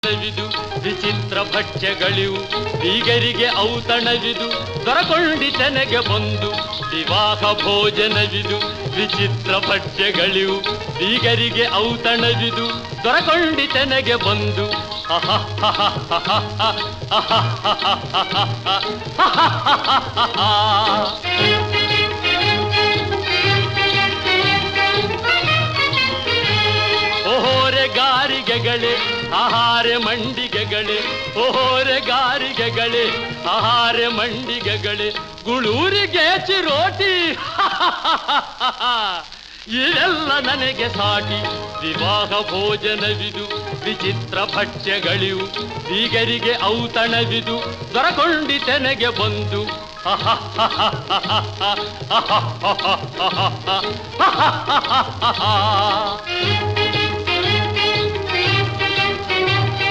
ಭೋಜನವಿದು ವಿಚಿತ್ರ ಭಕ್ಷ್ಯಗಳಿವು ಬೀಗರಿಗೆ ಔತಣವಿದು ದೊರಕೊಂಡಿತನೆಗೆ ಬಂದು ವಿವಾಹ ಭೋಜನವಿದು ವಿಚಿತ್ರ ಭಕ್ಷ್ಯಗಳಿವು ಬೀಗರಿಗೆ ಔತಣವಿದು ದೊರಕೊಂಡಿತನೆಗೆ ಬಂದು ಓಹೋರೆ ಗಾರಿಗೆಗಳೇ ಆಹಾರ ಮಂಡಿಗೆಗಳೇ ಓಹೋರೆ ಗಾರಿಗೆಗಳೇ ಆಹಾರ ಮಂಡಿಗೆಗಳೇ ಗುಳೂರಿಗೆ ಚಿರೋಟಿ ಇದೆಲ್ಲ ನನಗೆ ಸಾಟಿ ವಿವಾಹ ಭೋಜನವಿದು ವಿಚಿತ್ರ ಭಕ್ಷ್ಯಗಳಿವು ಬೀಗರಿಗೆ ಔತಣವಿದು ದೊರಕೊಂಡಿತೆನೆಗೆ ಬಂದು